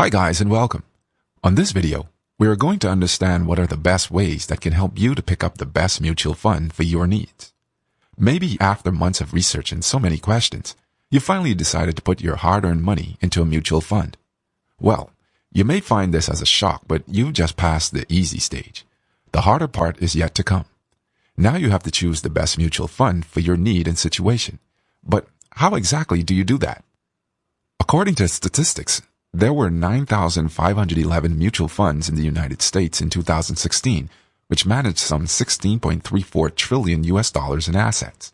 Hi guys and welcome. On this video, we are going to understand what are the best ways that can help you to pick up the best mutual fund for your needs. Maybe after months of research and so many questions, you finally decided to put your hard-earned money into a mutual fund. Well, you may find this as a shock, but you've just passed the easy stage. The harder part is yet to come. Now you have to choose the best mutual fund for your need and situation. But how exactly do you do that? According to statistics, there were 9,511 mutual funds in the United States in 2016, which managed some $16.34 trillion in assets.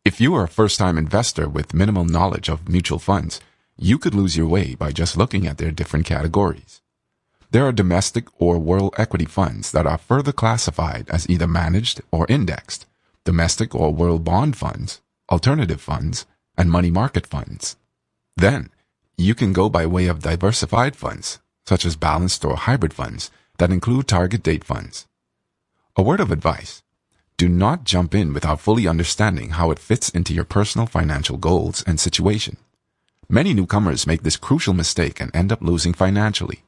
If you are a first-time investor with minimal knowledge of mutual funds, you could lose your way by just looking at their different categories. There are domestic or world equity funds that are further classified as either managed or indexed, domestic or world bond funds, alternative funds, and money market funds. Then, you can go by way of diversified funds, such as balanced or hybrid funds that include target date funds. A word of advice: do not jump in without fully understanding how it fits into your personal financial goals and situation. Many newcomers make this crucial mistake and end up losing financially.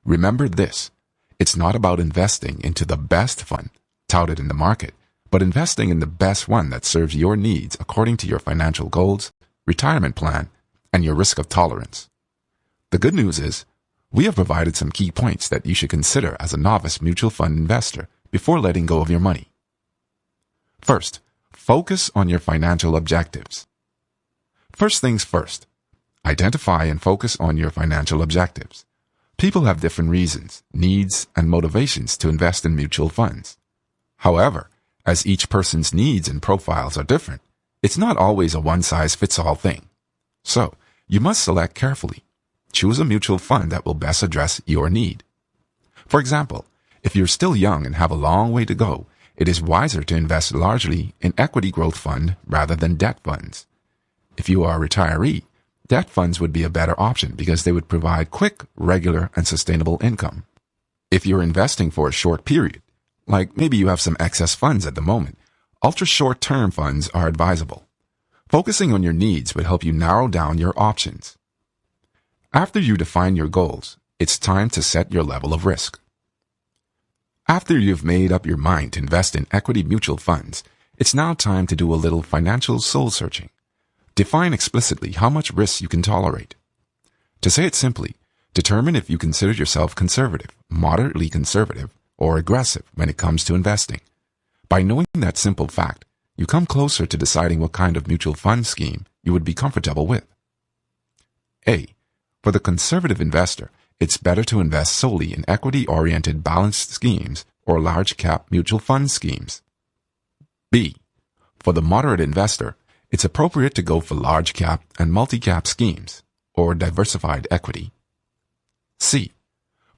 Remember this: it's not about investing into the best fund touted in the market, but investing in the best one that serves your needs according to your financial goals, retirement plan, and your risk of tolerance. The good news is, we have provided some key points that you should consider as a novice mutual fund investor before letting go of your money. First, focus on your financial objectives. First things first, identify and focus on your financial objectives. People have different reasons, needs, and motivations to invest in mutual funds. However, as each person's needs and profiles are different, it's not always a one-size-fits-all thing. So, you must select carefully. Choose a mutual fund that will best address your need. For example, if you're still young and have a long way to go, it is wiser to invest largely in equity growth fund rather than debt funds. If you are a retiree, debt funds would be a better option because they would provide quick, regular, and sustainable income. If you're investing for a short period, like maybe you have some excess funds at the moment, ultra-short-term funds are advisable. Focusing on your needs would help you narrow down your options. After you define your goals, it's time to set your level of risk. After you've made up your mind to invest in equity mutual funds, it's now time to do a little financial soul searching. Define explicitly how much risk you can tolerate. To say it simply, determine if you consider yourself conservative, moderately conservative, or aggressive when it comes to investing. By knowing that simple fact, you come closer to deciding what kind of mutual fund scheme you would be comfortable with. A. For the conservative investor, it's better to invest solely in equity-oriented balanced schemes or large-cap mutual fund schemes. B. For the moderate investor, it's appropriate to go for large-cap and multi-cap schemes or diversified equity. C.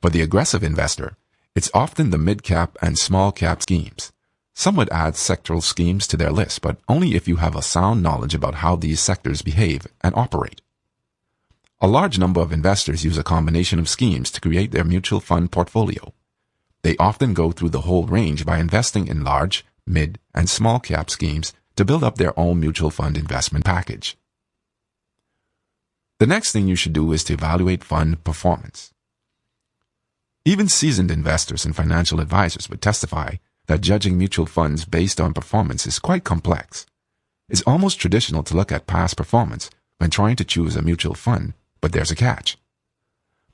For the aggressive investor, it's often the mid-cap and small-cap schemes. Some would add sectoral schemes to their list, but only if you have a sound knowledge about how these sectors behave and operate. A large number of investors use a combination of schemes to create their mutual fund portfolio. They often go through the whole range by investing in large, mid, and small cap schemes to build up their own mutual fund investment package. The next thing you should do is to evaluate fund performance. Even seasoned investors and financial advisors would testify that judging mutual funds based on performance is quite complex. It's almost traditional to look at past performance when trying to choose a mutual fund, but there's a catch.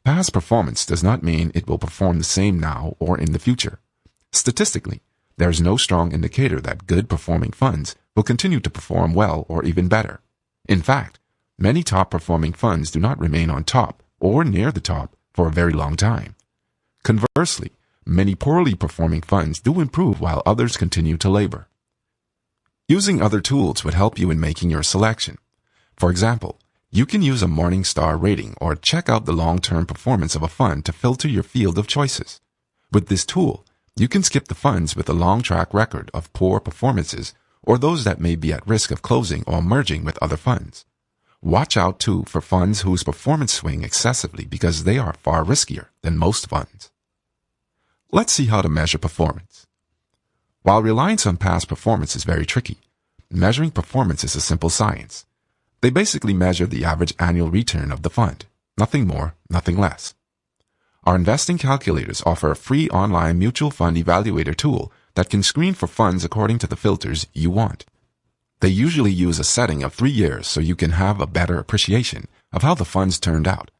Past performance does not mean it will perform the same now or in the future. Statistically, there is no strong indicator that good performing funds will continue to perform well or even better. In fact, many top performing funds do not remain on top or near the top for a very long time. Conversely, many poorly performing funds do improve while others continue to labor. Using other tools would help you in making your selection. For example, you can use a Morningstar rating or check out the long-term performance of a fund to filter your field of choices. With this tool, you can skip the funds with a long track record of poor performances or those that may be at risk of closing or merging with other funds. Watch out too for funds whose performance swing excessively because they are far riskier than most funds. Let's see how to measure performance. While reliance on past performance is very tricky, measuring performance is a simple science. They basically measure the average annual return of the fund, nothing more, nothing less. our investing calculators offer a free online mutual fund evaluator tool that can screen for funds according to the filters you want. They usually use a setting of 3 years so you can have a better appreciation of how the funds turned out.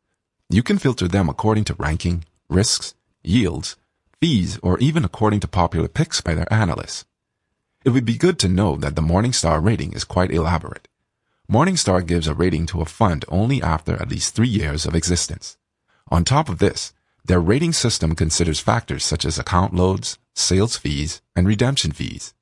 You can filter them according to ranking, risks, yields, fees, or even according to popular picks by their analysts. It would be good to know that the Morningstar rating is quite elaborate. Morningstar gives a rating to a fund only after at least 3 years of existence. On top of this, their rating system considers factors such as account loads, sales fees, and redemption fees.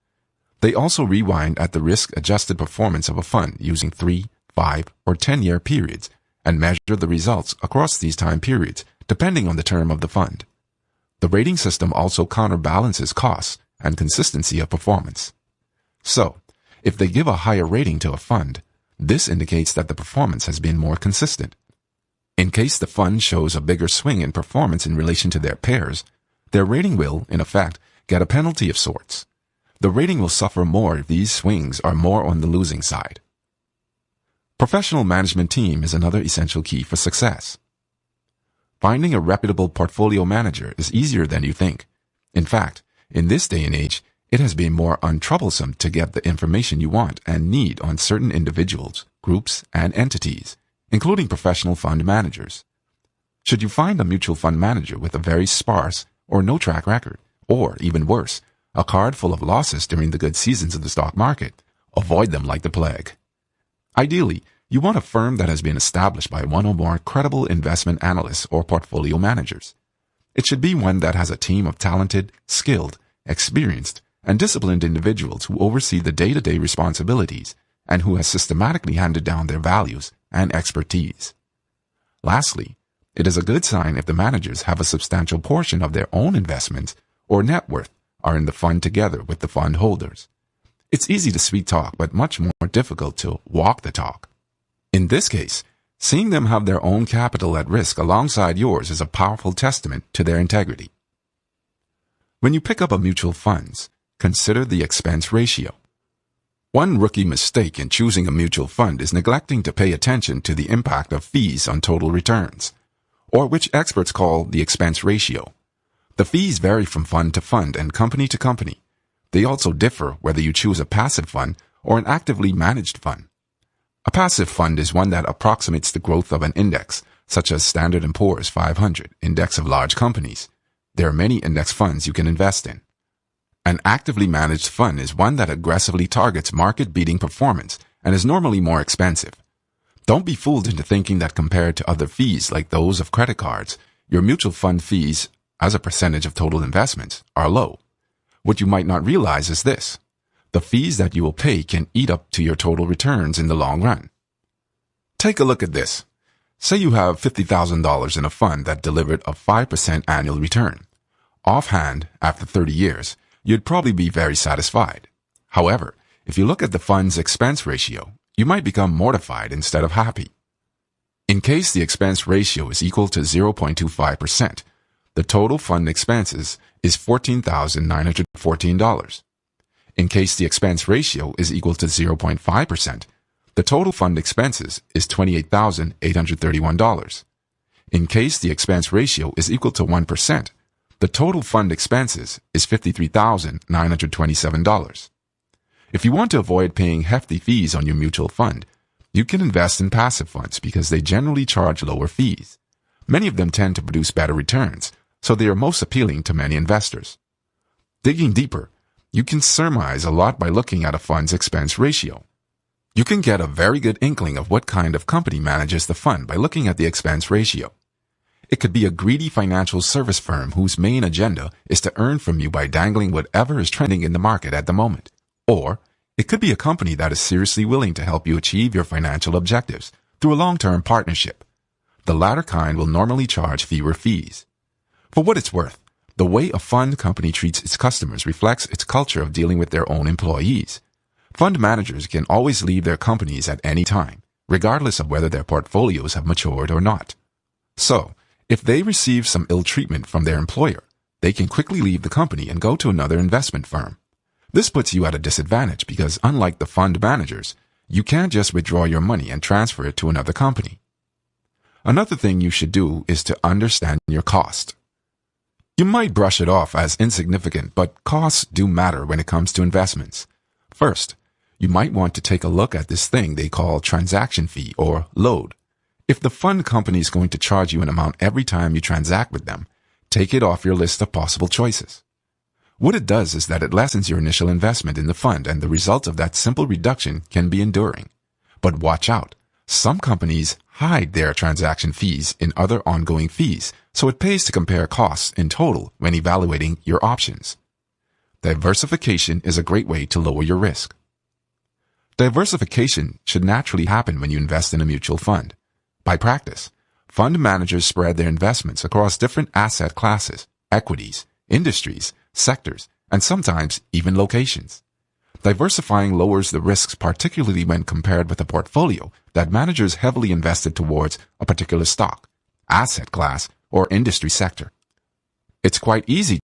They also rewind at the risk-adjusted performance of a fund using 3, 5, or 10-year periods and measure the results across these time periods depending on the term of the fund. The rating system also counterbalances costs and consistency of performance. So, if they give a higher rating to a fund, this indicates that the performance has been more consistent. In case the fund shows a bigger swing in performance in relation to their peers, their rating will, in effect, get a penalty of sorts. The rating will suffer more if these swings are more on the losing side. Professional management team is another essential key for success. Finding a reputable portfolio manager is easier than you think. In fact, in this day and age, it has been more untroublesome to get the information you want and need on certain individuals, groups, and entities, including professional fund managers. Should you find a mutual fund manager with a very sparse or no track record, or even worse, a card full of losses during the good seasons of the stock market, avoid them like the plague. Ideally, you want a firm that has been established by one or more credible investment analysts or portfolio managers. It should be one that has a team of talented, skilled, experienced, and disciplined individuals who oversee the day-to-day responsibilities and who has systematically handed down their values and expertise. Lastly, it is a good sign if the managers have a substantial portion of their own investments or net worth are in the fund together with the fund holders. It's easy to sweet talk, but much more difficult to walk the talk. In this case, seeing them have their own capital at risk alongside yours is a powerful testament to their integrity. When you pick up a mutual funds, consider the expense ratio. One rookie mistake in choosing a mutual fund is neglecting to pay attention to the impact of fees on total returns, or which experts call the expense ratio. The fees vary from fund to fund and company to company. They also differ whether you choose a passive fund or an actively managed fund. A passive fund is one that approximates the growth of an index, such as Standard & Poor's 500 index of large companies. There are many index funds you can invest in. An actively managed fund is one that aggressively targets market-beating performance and is normally more expensive. Don't be fooled into thinking that compared to other fees like those of credit cards, your mutual fund fees, as a percentage of total investments, are low. What you might not realize is this: the fees that you will pay can eat up to your total returns in the long run. Take a look at this. Say you have $50,000 in a fund that delivered a 5% annual return. Offhand, after 30 years, you'd probably be very satisfied. However, if you look at the fund's expense ratio, you might become mortified instead of happy. In case the expense ratio is equal to 0.25%, the total fund expenses is $14,914. In case the expense ratio is equal to 0.5%, the total fund expenses is $28,831. In case the expense ratio is equal to 1%, the total fund expenses is $53,927. If you want to avoid paying hefty fees on your mutual fund, you can invest in passive funds because they generally charge lower fees. Many of them tend to produce better returns, so they are most appealing to many investors. Digging deeper, you can surmise a lot by looking at a fund's expense ratio. You can get a very good inkling of what kind of company manages the fund by looking at the expense ratio. It could be a greedy financial service firm whose main agenda is to earn from you by dangling whatever is trending in the market at the moment. Or it could be a company that is seriously willing to help you achieve your financial objectives through a long-term partnership. The latter kind will normally charge fewer fees. For what it's worth, the way a fund company treats its customers reflects its culture of dealing with their own employees. Fund managers can always leave their companies at any time, regardless of whether their portfolios have matured or not. So, if they receive some ill treatment from their employer, they can quickly leave the company and go to another investment firm. This puts you at a disadvantage because, unlike the fund managers, you can't just withdraw your money and transfer it to another company. Another thing you should do is to understand your cost. You might brush it off as insignificant, but costs do matter when it comes to investments. First, you might want to take a look at this thing they call transaction fee or load. If the fund company is going to charge you an amount every time you transact with them, take it off your list of possible choices. What it does is that it lessens your initial investment in the fund, and the result of that simple reduction can be enduring. But watch out. Some companies hide their transaction fees in other ongoing fees, so it pays to compare costs in total when evaluating your options. Diversification is a great way to lower your risk. Diversification should naturally happen when you invest in a mutual fund. By practice, fund managers spread their investments across different asset classes, equities, industries, sectors, and sometimes even locations. Diversifying lowers the risks, particularly when compared with a portfolio that managers heavily invested towards a particular stock, asset class, or industry sector. It's quite easy